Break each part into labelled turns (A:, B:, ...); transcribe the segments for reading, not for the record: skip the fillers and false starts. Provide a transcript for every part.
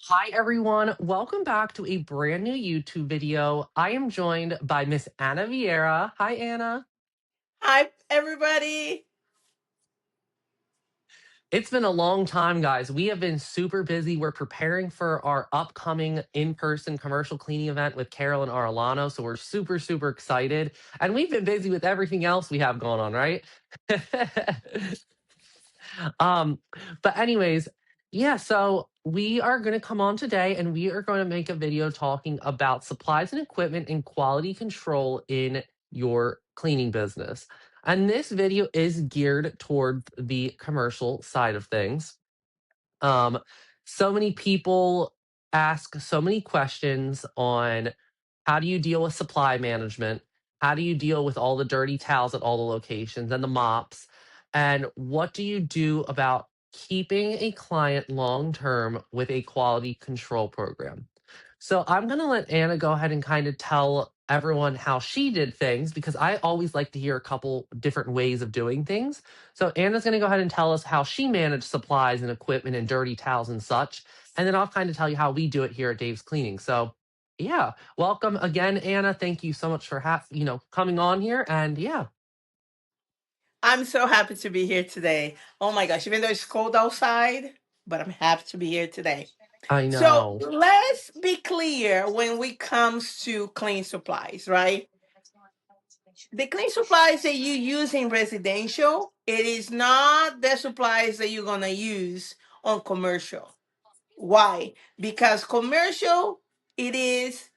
A: Hi, everyone. Welcome back to a brand new YouTube video. I am joined by Miss Anna Vieira. Hi, Anna.
B: Hi, everybody.
A: It's been a long time, guys. We have been super busy. We're preparing for our upcoming in person commercial cleaning event with Carolyn Arellano. So we're super, super excited. And we've been busy with everything else we have going on, right? um, but anyways, yeah, so we are going to come on today and we are going to make a video talking about supplies and equipment and quality control in your cleaning business. And this video is geared toward the commercial side of things. Um, so many people ask so many questions on how do you deal with supply management? How do you deal with all the dirty towels at all the locations and the mops? And what do you do about keeping a client long term with a quality control program? So I'm going to let Anna go ahead and kind of tell everyone how she did things because I always like to hear a couple different ways of doing things. So Anna's going to go ahead and tell us how she managed supplies and equipment and dirty towels and such. And then I'll kind of tell you how we do it here at Dave's Cleaning. So yeah, welcome again, Anna. Thank you so much for coming on here. And yeah,
B: I'm so happy to be here today. Oh my gosh, even though it's cold outside, but I'm happy to be here today.
A: I
B: So
A: know.
B: let's be clear when we comes to clean supplies, right? The clean supplies that you use in residential, it is not the supplies that you're gonna use on commercial. Why? Because commercial, it is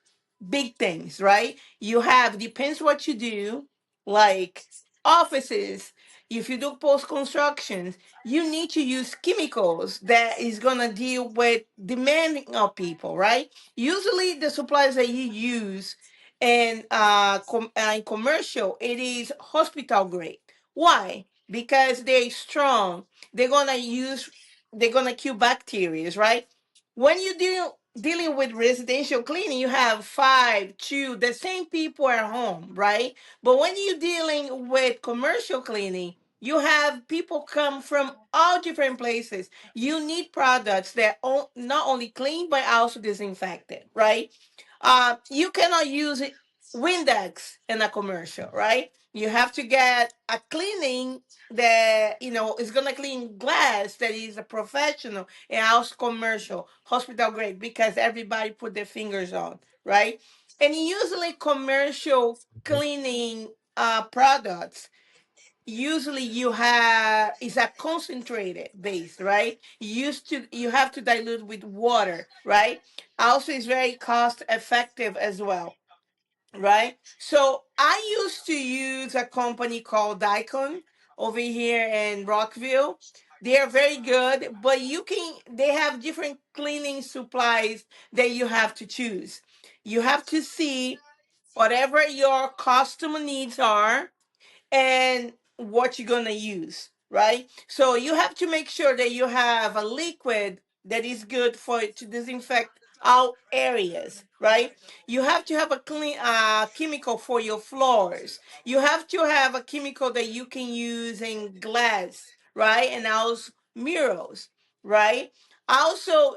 B: big things, right? You have, depends what you do, like offices. If you do post constructions, you need to use chemicals that is gonna deal with demanding of people, right? Usually, the supplies that you use in commercial, it is hospital grade. Why? Because they're strong. They're gonna use. They're gonna kill bacteria, right? When you dealing with residential cleaning, you have five, two, the same people at home, right? But when you're dealing with commercial cleaning, you have people come from all different places. You need products that not only clean but also disinfected, right? You cannot use Windex in a commercial, right? You have to get a cleaning that is gonna clean glass that is a professional and also commercial, hospital grade, because everybody put their fingers on, right? And usually commercial cleaning products, usually you have is a concentrated base, right? You have to dilute with water, right? Also is very cost effective as well, right? So I used to use a company called Dicon over here in Rockville. They are very good, but they have different cleaning supplies that you have to choose. You have to see whatever your customer needs are and what you're gonna use, right? So you have to make sure that you have a liquid that is good for to disinfect all areas, right? You have to have a clean chemical for your floors. You have to have a chemical that you can use in glass, right? And also mirrors, right? Also,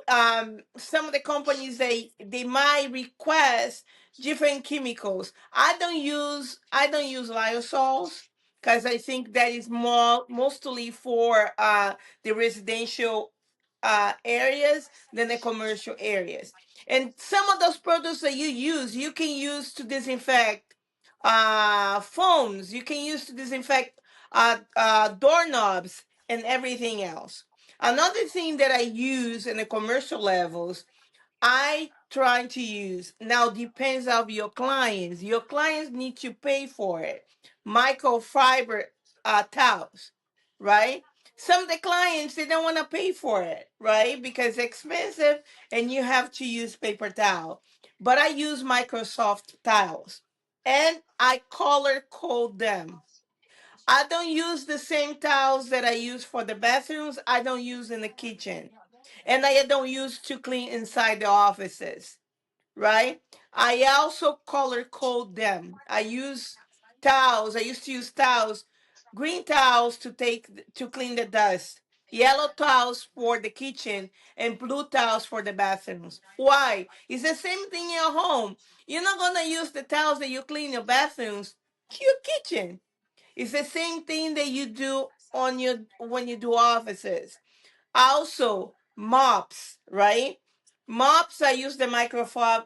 B: some of the companies they might request different chemicals. I don't use lyosols because I think that is mostly for the residential areas than the commercial areas. And some of those products that you use, you can use to disinfect phones. You can use to disinfect doorknobs and everything else. Another thing that I use in the commercial levels, I try to use, now depends of your clients. Your clients need to pay for it. Microfiber towels, right? Some of the clients they don't want to pay for it, right? Because it's expensive and you have to use paper towel. But I use Microsoft towels and I color code them. I don't use the same towels that I use for the bathrooms. I don't use in the kitchen. And I don't use to clean inside the offices, right? I also color code them. I use towels. I used to use towels, green towels to clean the dust. yellow towels for the kitchen, and blue towels for the bathrooms. Why? It's the same thing in your home. You're not gonna use the towels that you clean your bathrooms to your kitchen. It's the same thing that you do on your when you do offices. Also, mops, right? Mops, I use the microfiber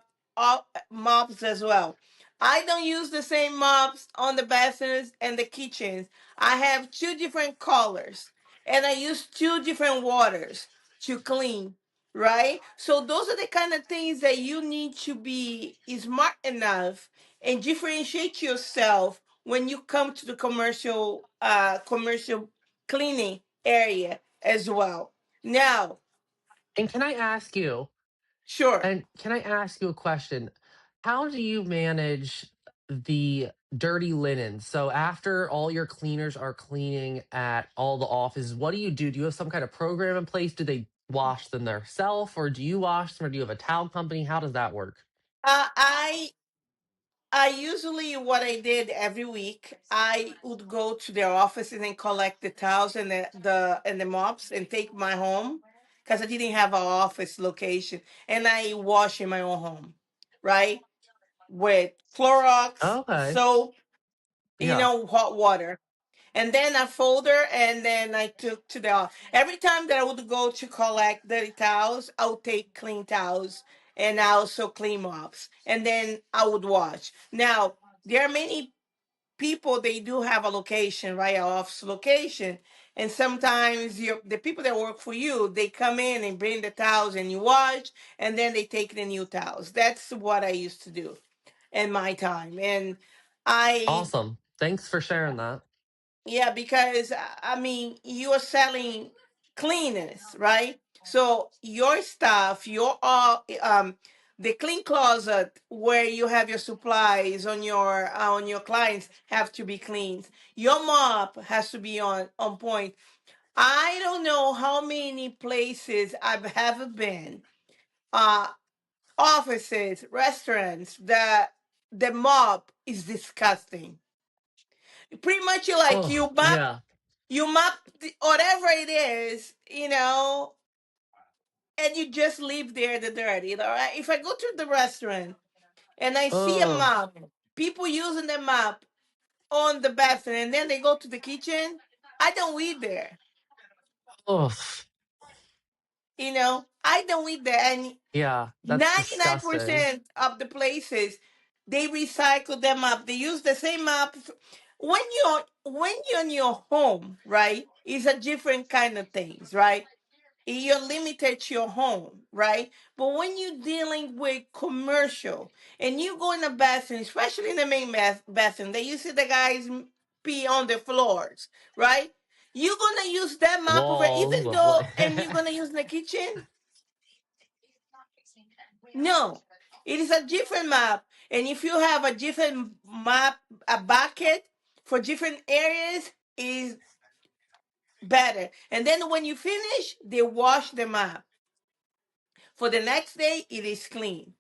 B: mops as well. I don't use the same mops on the bathrooms and the kitchens. I have two different colors and I use two different waters to clean, right? So those are the kind of things that you need to be smart enough and differentiate yourself when you come to the commercial cleaning area as well. Now,
A: And can I ask you,
B: sure.
A: a question? How do you manage the dirty linen? So after all your cleaners are cleaning at all the offices, what do you do? Do you have some kind of program in place? Do they wash them themselves, or do you wash them, or do you have a towel company? How does that work?
B: Uh, I I usually what I did every week, I would go to their offices and collect the towels and the mops and take my home because I didn't have an office location, and I wash in my own home, right? With Clorox,
A: Okay.
B: soap,
A: Yeah.
B: hot water. And then a folder, and then I took to the every time that I would go to collect dirty towels, I would take clean towels and also clean mops, and then I would wash. Now there are many people, they do have a location, right, an office location, and sometimes the people that work for you, they come in and bring the towels and you wash, and then they take the new towels. That's what I used to do in my time, and I
A: Awesome. Thanks for sharing that.
B: yeah, because I mean, you are selling cleanness, right? So your stuff, the clean closet where you have your supplies on your clients have to be cleaned. Your mop has to be on point. I don't know how many places I've ever been, uh, offices, restaurants, the mop is disgusting. Pretty much,
A: Oh, yeah.
B: you map whatever it is, and you just leave there the dirty. All right. If I go to the restaurant and I see a
A: Oh,
B: map, people using the map on the bathroom, and then they go to the kitchen, I don't eat there.
A: oh,
B: I don't eat there, and
A: yeah. That's disgusting.
B: 99% of the places they recycle them up. They use the same map. When you're in your home, right? It's a different kind of things, right? You're limited to your home, right? But when you're dealing with commercial and you go in the bathroom, especially in the main bathroom, that you see the guys pee on the floors, right? You're gonna use that mop over,
A: Walls.
B: even though, and you're gonna use in the kitchen. No, it is a different map, and if you have a different map, a bucket for different areas, is better. And then when you finish, they wash the map. For the next day, it is clean,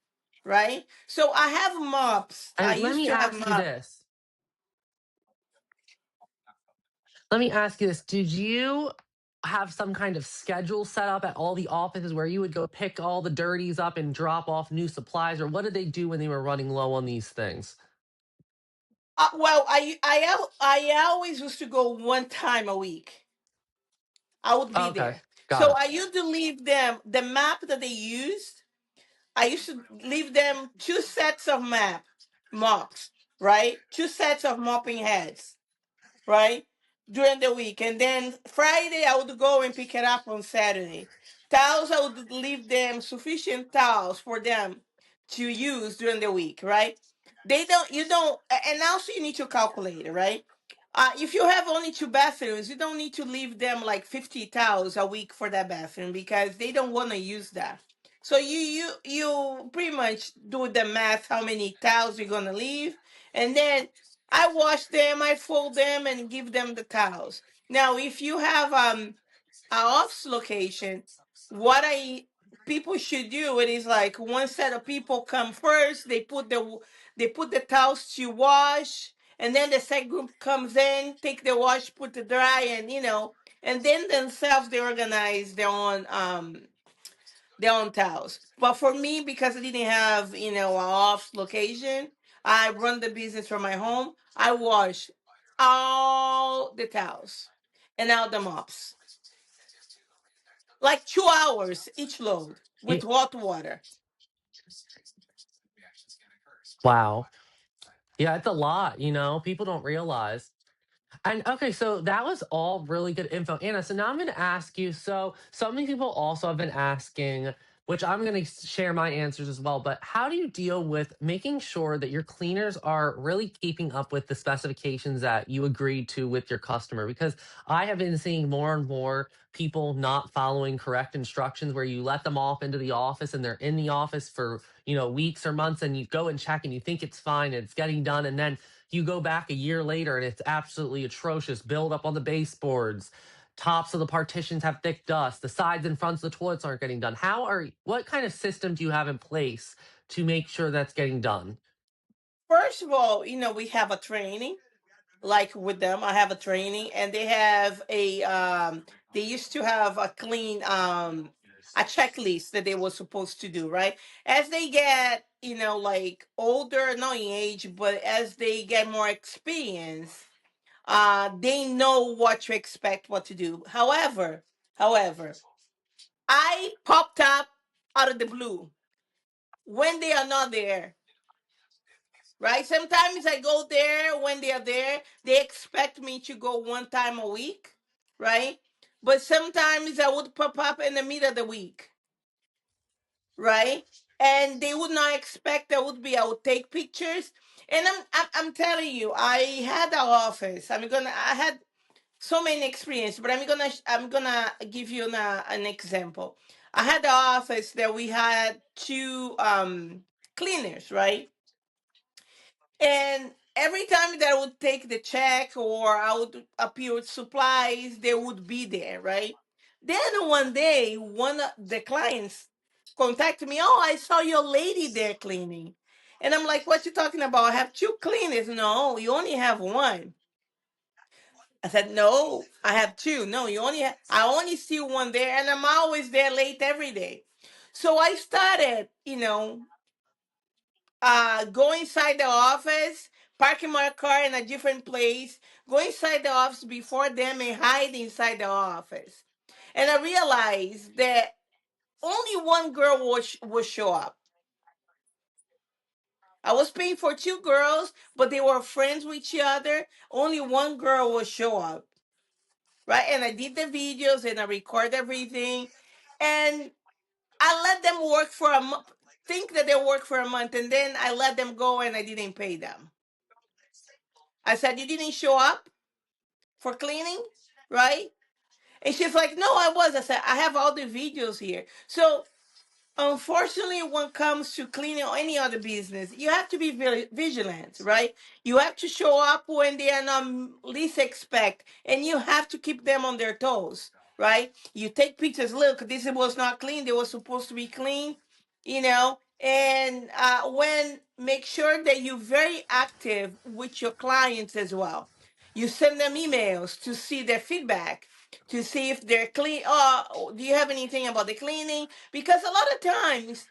B: right? So I have mops. I
A: And let
B: used
A: me
B: to have
A: ask you
B: mops.
A: this. Let me ask you this. Did you have some kind of schedule set up at all the offices where you would go pick all the dirties up and drop off new supplies? Or what did they do when they were running low on these things?
B: Well, I always used to go one time a week. I would be
A: Okay.
B: there.
A: Got
B: So
A: it.
B: I used to leave them the map that they used. I used to leave them two sets of mops, right? Two sets of mopping heads, right? During the week. And then Friday, I would go and pick it up on Saturday. Towels, I would leave them sufficient towels for them to use during the week, right? You don't, and also you need to calculate it, right? If you have only two bathrooms, you don't need to leave them like 50 towels a week for that bathroom because they don't want to use that. So you pretty much do the math how many towels you're gonna leave, and then I wash them, I fold them, and give them the towels. Now, if you have a office location, what I people should do it is like one set of people come first. They put the towels to wash, and then the second group comes in, take the wash, put the dry, and and then themselves they organize their own towels. But for me, because I didn't have, you know, an off location, I run the business from my home. I wash all the towels and all the mops, like 2 hours each load with
A: Ye-
B: hot water.
A: Wow. Yeah, it's a lot, people don't realize. And okay, so that was all really good info, Anna. So now I'm going to ask you. So many people also have been asking, which I'm going to share my answers as well. But how do you deal with making sure that your cleaners are really keeping up with the specifications that you agreed to with your customer? Because I have been seeing more and more people not following correct instructions, where you let them off into the office and they're in the office for weeks or months, and you go and check and you think it's fine and it's getting done, and then you go back a year later and it's absolutely atrocious. Build up on the baseboards. Tops of the partitions have thick dust. The sides and fronts of the toilets aren't getting done. What kind of system do you have in place to make sure that's getting done?
B: First of all, you know, we have a training. Like with them, I have a training, and they have they used to have a checklist that they were supposed to do, right? As they get, you know, like older, not in age, but as they get more experience, they know what to expect, what to do. However, I popped up out of the blue when they are not there, right? Sometimes I go there when they are there. They expect me to go one time a week, right? But sometimes I would pop up in the middle of the week, right? And they would not expect that would be. I would take pictures, and I'm telling you, I had an office. I had so many experience, but I'm gonna give you an example. I had the office that we had two cleaners, right? And every time that I would take the check or I would appear with supplies, they would be there, right? Then one day, one of the clients contacted me. Oh, I saw your lady there cleaning. And I'm like, what you talking about? I have two cleaners. No, you only have one. I said, no, I have two. No, I only see one there, and I'm always there late every day. So I started, you know, go inside the office, parking my car in a different place, go inside the office before them and hide inside the office. And I realized that only one girl would show up. I was paying for two girls, but they were friends with each other. Only one girl would show up, right? And I did the videos and I record everything. And I let them work for a month, think that they work for a month, and then I let them go and I didn't pay them. I said, you didn't show up for cleaning, right? And she's like, no, I was. I said, I have all the videos here. So unfortunately, when it comes to cleaning or any other business, you have to be very vigilant, right? You have to show up when they are not least expect, and you have to keep them on their toes, right? You take pictures. Look, this was not clean. They were supposed to be clean, you know. And when make sure that you're very active with your clients as well. You send them emails to see their feedback, to see if they're clean. Oh, do you have anything about the cleaning? Because a lot of times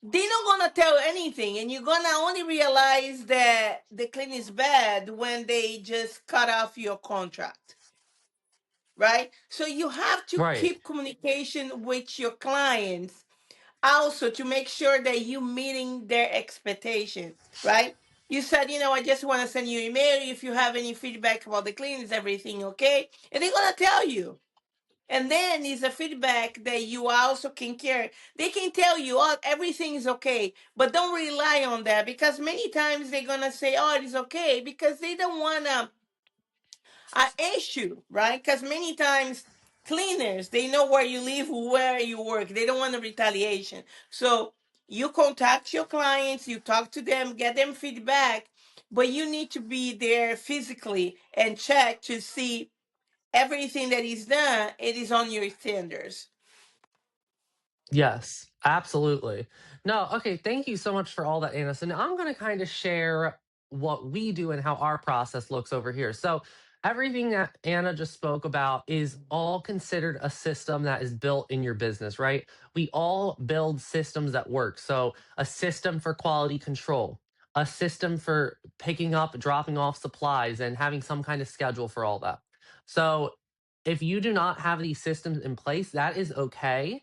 B: they're not gonna tell anything, and you're gonna only realize that the clean is bad when they just cut off your contract, right? So you have to
A: Right.
B: keep communication with your clients also to make sure that you meeting their expectation, right? You said, you know, I just want to send you an email if you have any feedback about the clean, is everything okay? And they're gonna tell you. And then is a feedback that you also can carry. They can tell you, oh, everything is okay, but don't rely on that because many times they're gonna say, oh, it is okay because they don't wanna issue, right? Because many times cleaners they know where you live, where you work. They don't want a retaliation. So you contact your clients, you talk to them, get them feedback, but you need to be there physically and check to see everything that is done, it is on your standards.
A: Yes, absolutely. No, okay, thank you so much for all that, Anna. So now I'm going to kind of share what we do and how our process looks over here. So everything that Anna just spoke about is all considered a system that is built in your business, right? We all build systems that work. So, a system for quality control, a system for picking up, dropping off supplies, and having some kind of schedule for all that. So, if you do not have these systems in place, that is okay.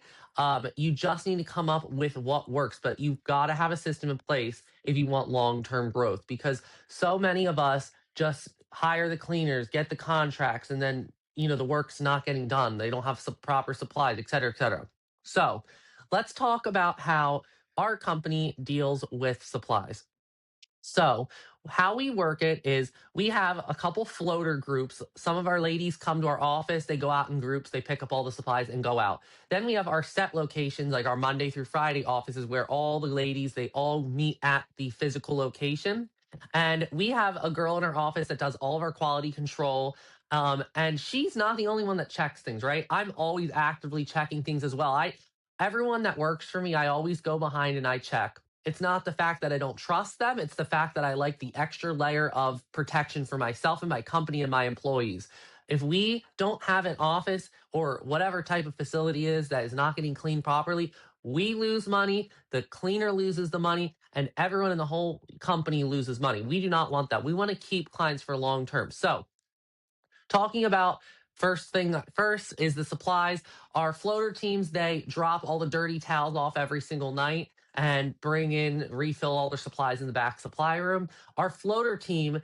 A: You just need to come up with what works, but you've got to have a system in place if you want long term growth because so many of us just hire the cleaners, get the contracts, and then the work's not getting done. They don't have proper supplies, et cetera, et cetera. So let's talk about how our company deals with supplies. So, how we work it is we have a couple floater groups. Some of our ladies come to our office, they go out in groups, they pick up all the supplies and go out. Then we have our set locations, like our Monday through Friday offices, where all the ladies they all meet at the physical location. And we have a girl in our office that does all of our quality control. And she's not the only one that checks things, right? I'm always actively checking things as well. Everyone that works for me, I always go behind and I check. It's not the fact that I don't trust them. It's the fact that I like the extra layer of protection for myself and my company and my employees. If we don't have an office or whatever type of facility is that is not getting cleaned properly, we lose money, the cleaner loses the money, and everyone in the whole company loses money. We do not want that. We want to keep clients for long term. So, talking about first is the supplies. Our floater teams, they drop all the dirty towels off every single night and bring in, refill all their supplies in the back supply room. Our floater team,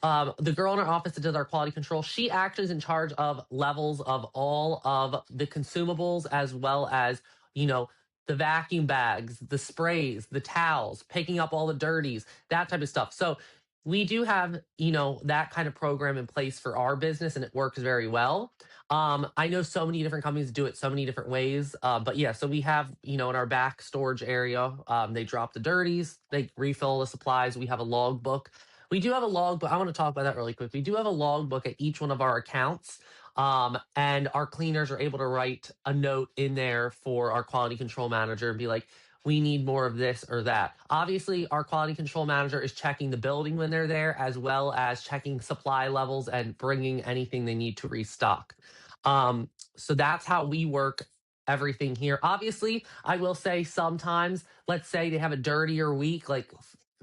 A: the girl in our office that does our quality control, she actually is in charge of levels of all of the consumables as well as, you know, the vacuum bags, the sprays, the towels, picking up all the dirties, that type of stuff. So we do have, that kind of program in place for our business and it works very well. I know so many different companies do it so many different ways. But yeah, so we have, in our back storage area, they drop the dirties, they refill the supplies. We have a log book. We do have a log, but I want to talk about that really quick. We do have a log book at each one of our accounts. And our cleaners are able to write a note in there for our quality control manager and be like, we need more of this or that. Obviously, our quality control manager is checking the building when they're there, as well as checking supply levels and bringing anything they need to restock. So that's how we work everything here. Obviously, I will say sometimes, let's say they have a dirtier week, like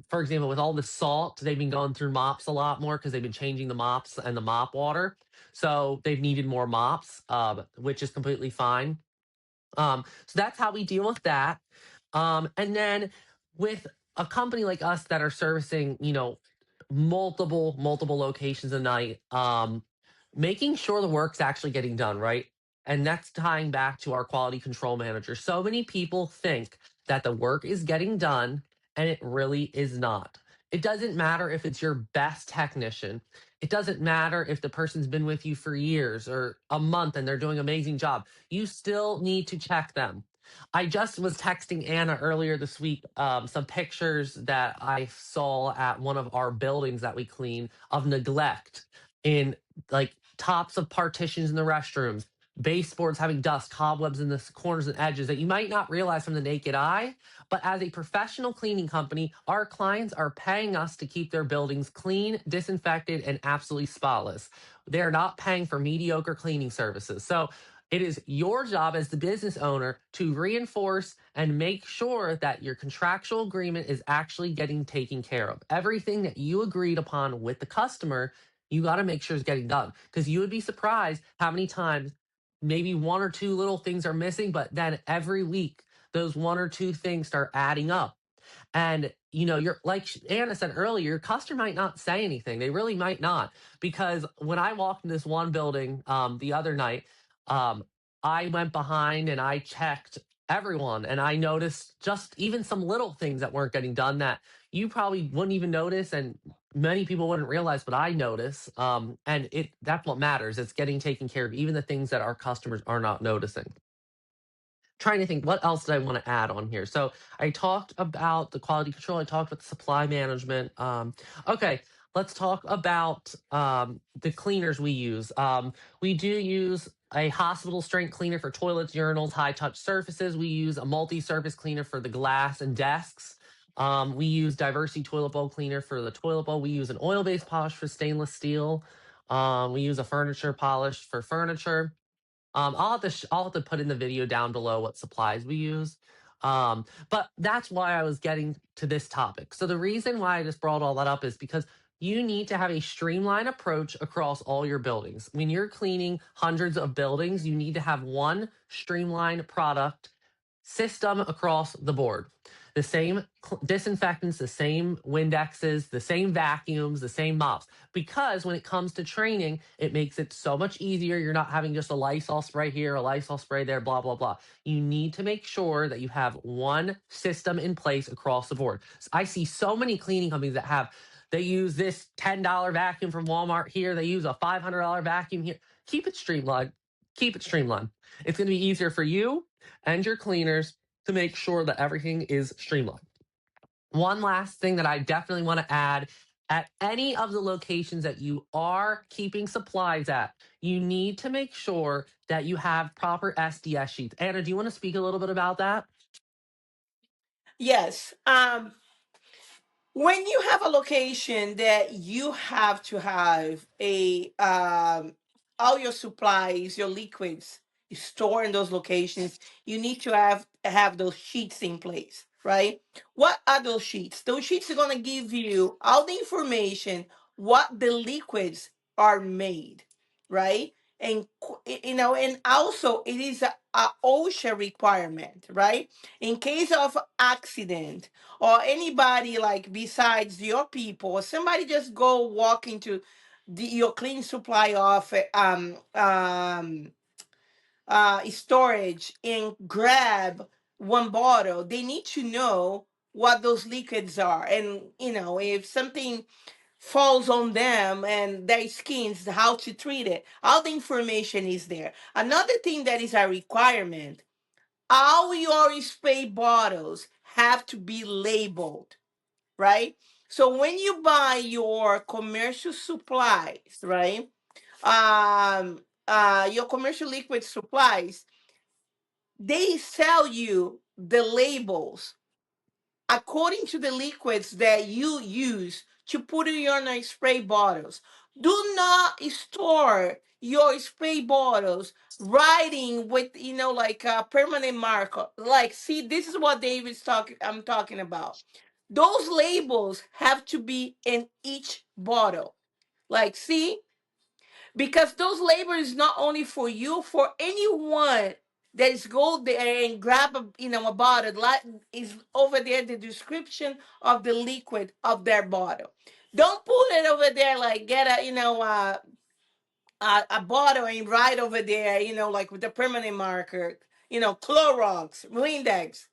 A: for example, with all the salt, they've been going through mops a lot more because they've been changing the mops and the mop water. So they've needed more mops, which is completely fine. So that's how we deal with that. And then with a company like us that are servicing, multiple locations a night, making sure the work's actually getting done, right? And that's tying back to our quality control manager. So many people think that the work is getting done, and it really is not. It doesn't matter if it's your best technician. It doesn't matter if the person's been with you for years or a month and they're doing an amazing job. You still need to check them. I just was texting Anna earlier this week some pictures that I saw at one of our buildings that we clean of neglect in like tops of partitions in the restrooms, baseboards having dust, cobwebs in the corners and edges that you might not realize from the naked eye. But as a professional cleaning company, our clients are paying us to keep their buildings clean, disinfected, and absolutely spotless. They're not paying for mediocre cleaning services. So it is your job as the business owner to reinforce and make sure that your contractual agreement is actually getting taken care of. Everything that you agreed upon with the customer, you got to make sure is getting done because you would be surprised how many times maybe one or two little things are missing, but then every week those one or two things start adding up. And you're like Anna said earlier, your customer might not say anything. They really might not. Because when I walked in this one building the other night, um, I went behind and I checked everyone and I noticed just even some little things that weren't getting done that you probably wouldn't even notice and many people wouldn't realize, but I notice. And that's what matters. It's getting taken care of, even the things that our customers are not noticing. Trying to think what else did I want to add on here. So I talked about the quality control. I talked about the supply management. Okay, let's talk about the cleaners we use. We do use a hospital strength cleaner for toilets, urinals, high touch surfaces. We use a multi-surface cleaner for the glass and desks. We use diversity toilet bowl cleaner for the toilet bowl. We use an oil-based polish for stainless steel. We use a furniture polish for furniture. I'll have to put in the video down below what supplies we use. But that's why I was getting to this topic. So the reason why I just brought all that up is because you need to have a streamlined approach across all your buildings. When you're cleaning hundreds of buildings, you need to have one streamlined product system across the board. The same disinfectants, the same Windexes, the same vacuums, the same mops. Because when it comes to training, it makes it so much easier. You're not having just a Lysol spray here, a Lysol spray there, blah, blah, blah. You need to make sure that you have one system in place across the board. I see so many cleaning companies that they use this $10 vacuum from Walmart here, they use a $500 vacuum here. Keep it streamlined. Keep it streamlined. It's going to be easier for you and your cleaners to make sure that everything is streamlined. One last thing that I definitely want to add, at any of the locations that you are keeping supplies at, you need to make sure that you have proper SDS sheets. Anna, do you want to speak a little bit about that?
B: Yes. When you have a location that you have to have a all your supplies, your liquids stored in those locations, you need to have those sheets in place, right? What are those sheets? Those sheets are going to give you all the information what the liquids are made, right? And and also it is a OSHA requirement, right? In case of accident or anybody like besides your people, or somebody just go walk into your clean supply of storage and grab one bottle, they need to know what those liquids are, and if something falls on them and their skins, how to treat it, all the information is there. Another thing that is a requirement, all your spray bottles have to be labeled, right? So when you buy your commercial supplies, right? Your commercial liquid supplies, they sell you the labels according to the liquids that you use to put in your spray bottles. Do not store your spray bottles writing with like a permanent marker. Like, see, this is what I'm talking about. Those labels have to be in each bottle. Like, see, because those labor is not only for you, for anyone that is go there and grab a bottle, like is over there the description of the liquid of their bottle. Don't put it over there like get a bottle and write over there, like with a permanent marker, Clorox, Windex.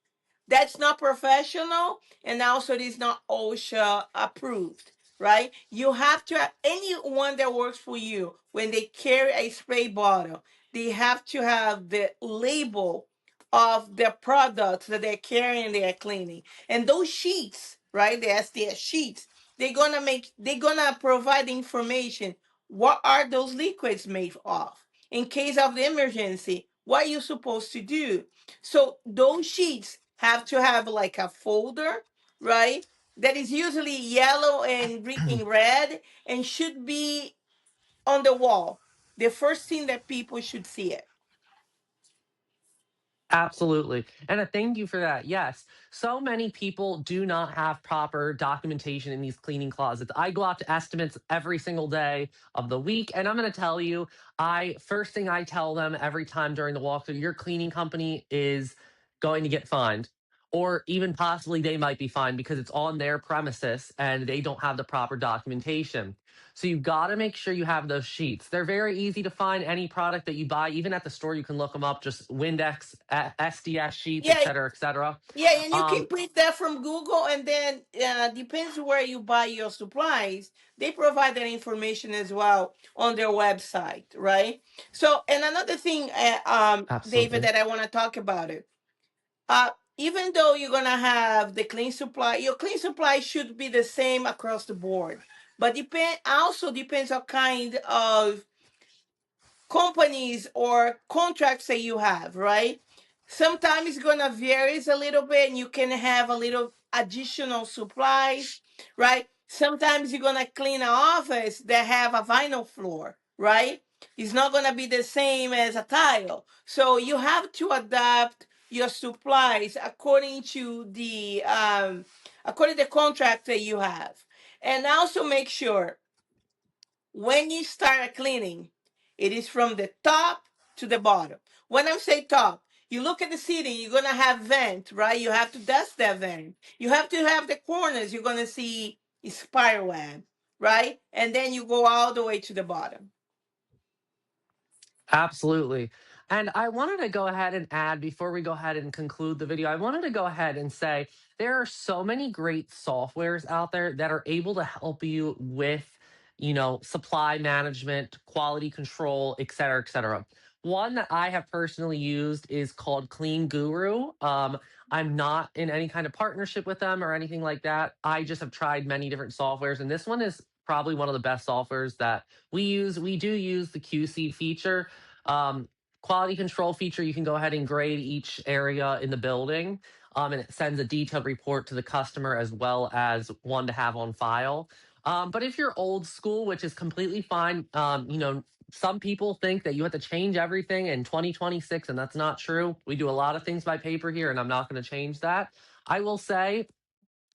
B: That's not professional, and also it is not OSHA approved, right? You have to have anyone that works for you when they carry a spray bottle, they have to have the label of the products that they're carrying, they're cleaning. And those sheets, right? The SDS sheets, they're gonna provide information. What are those liquids made of? In case of the emergency, what are you supposed to do? So those sheets have to have like a folder, right? That is usually yellow and in red and should be on the wall. The first thing that people should see it.
A: Absolutely. And thank you for that. Yes. So many people do not have proper documentation in these cleaning closets. I go out to estimates every single day of the week. And I'm going to tell you, first thing I tell them every time during the walkthrough, your cleaning company is going to get fined. Or even possibly they might be fined because it's on their premises and they don't have the proper documentation. So you got to make sure you have those sheets. They're very easy to find. Any product that you buy, even at the store, you can look them up. Just Windex, SDS sheets, et
B: Yeah,
A: cetera, et cetera.
B: yeah, and you can
A: Um,
B: print that from Google, and then depends where you buy your supplies. They provide that information as well on their website, right? So, and another thing, David,
A: Absolutely.
B: that I want to talk about it. Even though you're gonna have the clean supply, your clean supply should be the same across the board. But depends on kind of companies or contracts that you have, right? Sometimes it's gonna varies a little bit, and you can have a little additional supplies, right? Sometimes you're gonna clean an office that have a vinyl floor, right? It's not gonna be the same as a tile. So you have to adapt your supplies according to the contract that you have. And also make sure when you start cleaning, it is from the top to the bottom. When I say top, you look at the ceiling, you're gonna have vent, right? You have to dust that vent. You have to have the corners, you're gonna see spider web, right? And then you go all the way to the bottom.
A: Absolutely. And I wanted to go ahead and add, before we go ahead and conclude the video, I wanted to go ahead and say there are so many great softwares out there that are able to help you with, supply management, quality control, et cetera, et cetera. One that I have personally used is called Clean Guru. I'm not in any kind of partnership with them or anything like that. I just have tried many different softwares, and this one is probably one of the best softwares that we use. We do use the QC feature, um, quality control feature. You can go ahead and grade each area in the building, and it sends a detailed report to the customer as well as one to have on file. But if you're old school, which is completely fine, some people think that you have to change everything in 2026, and that's not true. We do a lot of things by paper here, and I'm not going to change that. I will say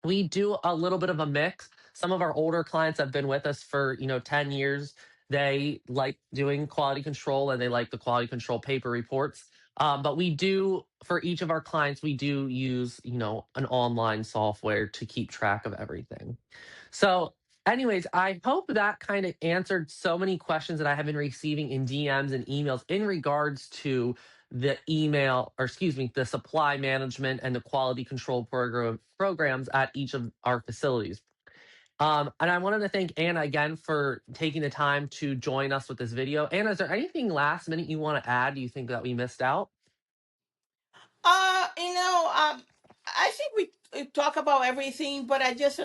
A: we do a little bit of a mix. Some of our older clients have been with us for 10 years. They like doing quality control and they like the quality control paper reports. But we do, for each of our clients, we do use an online software to keep track of everything. So, anyways, I hope that kind of answered so many questions that I have been receiving in DMs and emails in regards to the email, or excuse me, the supply management and the quality control programs at each of our facilities. And I wanted to thank Anna again for taking the time to join us with this video. Anna, is there anything last minute you want to add? Do you think that we missed out?
B: You know, I think we talk about everything, but I just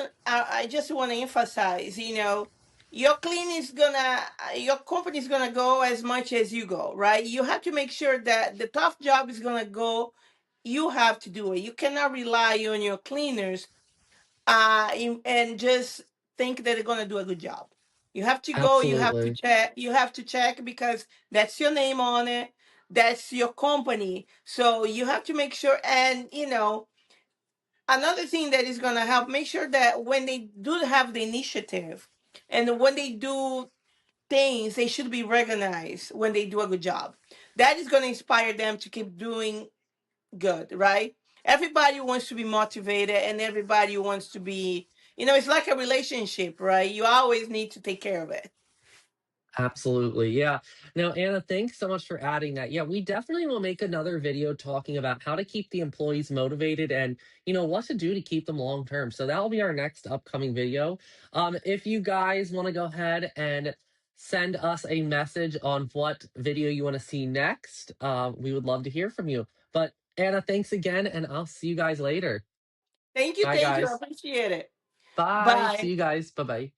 B: want to emphasize, your clean is gonna, your company is gonna go as much as you go, right? You have to make sure that the tough job is gonna go. You have to do it. You cannot rely on your cleaners, and just think that they're gonna do a good job. You have to go. You have to
A: Absolutely.
B: check. You have to check because that's your name on it. That's your company. So you have to make sure. And another thing that is gonna help, make sure that when they do have the initiative, and when they do things, they should be recognized when they do a good job. That is gonna inspire them to keep doing good, right? Everybody wants to be motivated and everybody wants to be, it's like a relationship, right? You always need to take care of it.
A: Absolutely. Yeah. Now, Anna, thanks so much for adding that. Yeah, we definitely will make another video talking about how to keep the employees motivated and, what to do to keep them long term. So that'll be our next upcoming video. If you guys want to go ahead and send us a message on what video you want to see next, we would love to hear from you. But Anna, thanks again, and I'll see you guys later.
B: Thank you.
A: Bye,
B: Thank you. I
A: guys.
B: appreciate it.
A: Bye. See
B: Bye.
A: you guys. Bye bye.